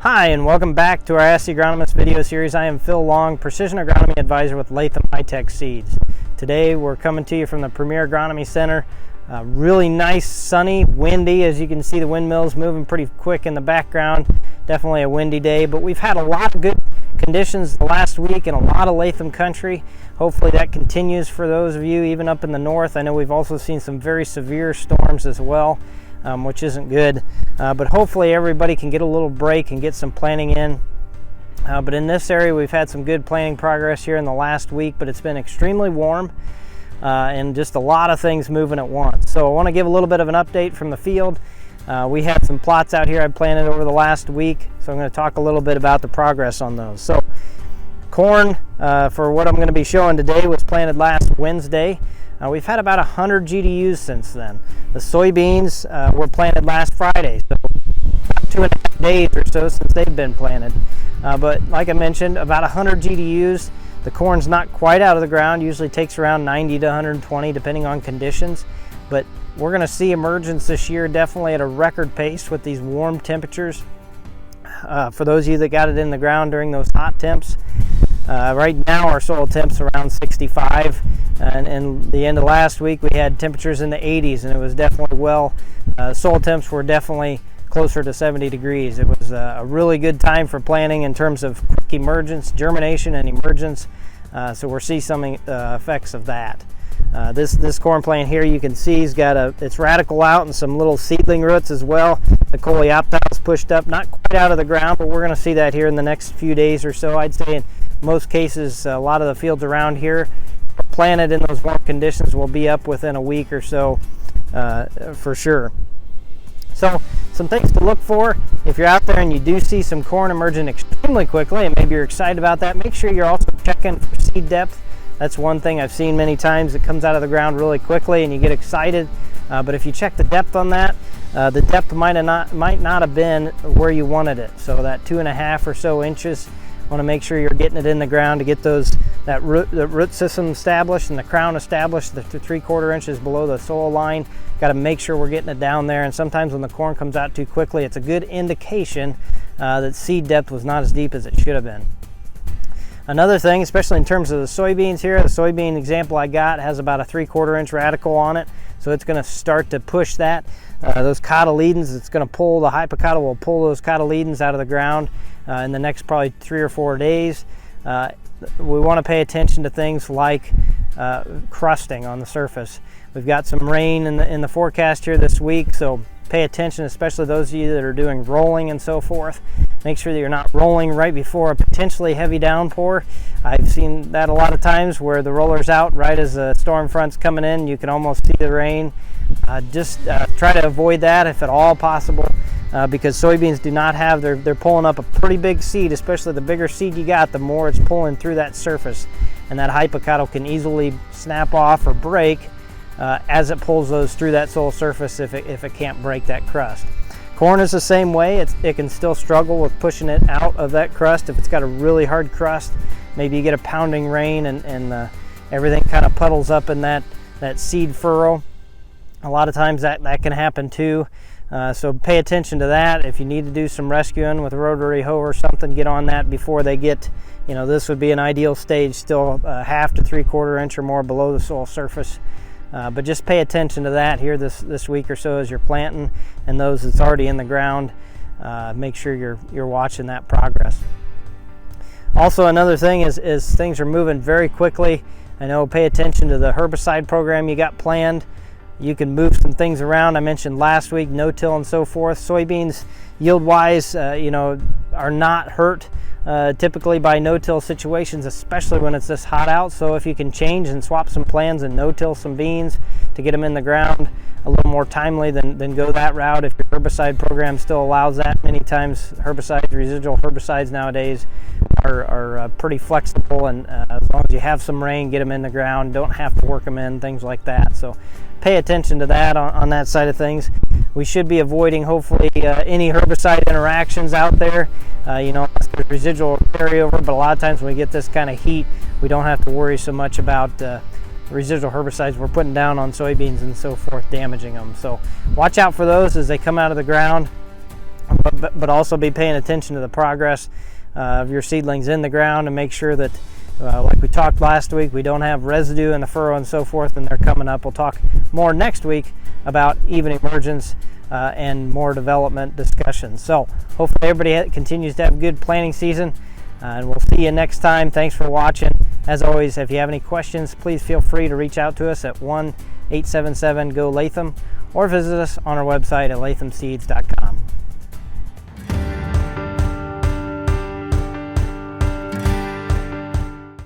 Hi, and welcome back to our Ask the Agronomist video series. I am Phil Long, Precision Agronomy Advisor with Latham High-Tech Seeds. Today we're coming to you from the Premier Agronomy Center. Really nice, sunny, windy. As you can see, the windmills moving pretty quick in the background. Definitely a windy day, but we've had a lot of good conditions the last week in a lot of Latham country. Hopefully that continues for those of you even up in the north. I know we've also seen some very severe storms as well, which isn't good. But hopefully everybody can get a little break and get some planting in. But in this area, we've had some good planting progress here in the last week, but it's been extremely warm and just a lot of things moving at once. So I want to give a little bit of an update from the field. We had some plots out here I planted over the last week, so I'm going to talk a little bit about the progress on those. So corn, for what I'm going to be showing today, was planted last Wednesday. We've had about 100 GDUs since then. The soybeans were planted last Friday, so about 2.5 days or so since they've been planted. But like I mentioned, about 100 GDUs. The corn's not quite out of the ground, usually takes around 90 to 120 depending on conditions. But we're going to see emergence this year definitely at a record pace with these warm temperatures. For those of you that got it in the ground during those hot temps, right now our soil temps around 65, and the end of last week we had temperatures in the 80s, and it was definitely soil temps were definitely closer to 70 degrees. It was a really good time for planting in terms of quick emergence, germination and emergence, so we'll see some effects of that. This corn plant here, you can see, has got its radicle out and some little seedling roots as well. The coleoptile is pushed up, not quite out of the ground, but we're going to see that here in the next few days or so. I'd say in most cases, a lot of the fields around here are planted in those warm conditions, will be up within a week or so for sure. So some things to look for if you're out there and you do see some corn emerging extremely quickly, and maybe you're excited about that, make sure you're also checking for seed depth. That's one thing I've seen many times. It comes out of the ground really quickly and you get excited. But if you check the depth on that, the depth might not have been where you wanted it. So that 2.5 or so inches, want to make sure you're getting it in the ground to get the root system established and the crown established, the 3/4 inches below the soil line. Got to make sure we're getting it down there. And sometimes when the corn comes out too quickly, it's a good indication that seed depth was not as deep as it should have been. Another thing, especially in terms of the soybeans here, the soybean example I got has about a 3/4 inch radicle on it. So it's going to start to push that. Those cotyledons, it's going to pull, the hypocotyl will pull those cotyledons out of the ground in the next probably 3 or 4 days. We want to pay attention to things like crusting on the surface. We've got some rain in the forecast here this week, so pay attention, especially those of you that are doing rolling and so forth. Make sure that you're not rolling right before a potentially heavy downpour. I've seen that a lot of times where the roller's out right as the storm front's coming in. You can almost see the rain. Just try to avoid that if at all possible, because soybeans do not have, they're pulling up a pretty big seed, especially the bigger seed you got, the more it's pulling through that surface. And that hypocotyl can easily snap off or break as it pulls those through that soil surface if it can't break that crust. Corn is the same way. It can still struggle with pushing it out of that crust. If it's got a really hard crust, maybe you get a pounding rain and everything kind of puddles up in that seed furrow. A lot of times that can happen too. So pay attention to that. If you need to do some rescuing with a rotary hoe or something, get on that before they get, this would be an ideal stage, still 1/2 to 3/4 inch or more below the soil surface. But just pay attention to that here this week or so as you're planting, and those that's already in the ground, make sure you're watching that progress. Also, another thing is things are moving very quickly. I know, pay attention to the herbicide program you got planned. You can move some things around. I mentioned last week no-till and so forth. Soybeans, yield-wise, are not hurt typically by no-till situations, especially when it's this hot out. So if you can change and swap some plans and no-till some beans to get them in the ground a little more timely, then go that route. If your herbicide program still allows that, many times herbicides, residual herbicides nowadays are pretty flexible, and as long as you have some rain, get them in the ground, don't have to work them in, things like that. So pay attention to that on that side of things. We should be avoiding, hopefully, any herbicide interactions out there, unless there's residual carryover. But a lot of times when we get this kind of heat, we don't have to worry so much about residual herbicides we're putting down on soybeans and so forth damaging them. So watch out for those as they come out of the ground. but also be paying attention to the progress of your seedlings in the ground, and make sure that, like we talked last week, we don't have residue in the furrow and so forth, and they're coming up. We'll talk more next week about even emergence and more development discussions. So hopefully everybody continues to have a good planting season, and we'll see you next time. Thanks for watching. As always, if you have any questions, please feel free to reach out to us at 1-877-GO-LATHAM, or visit us on our website at lathamseeds.com.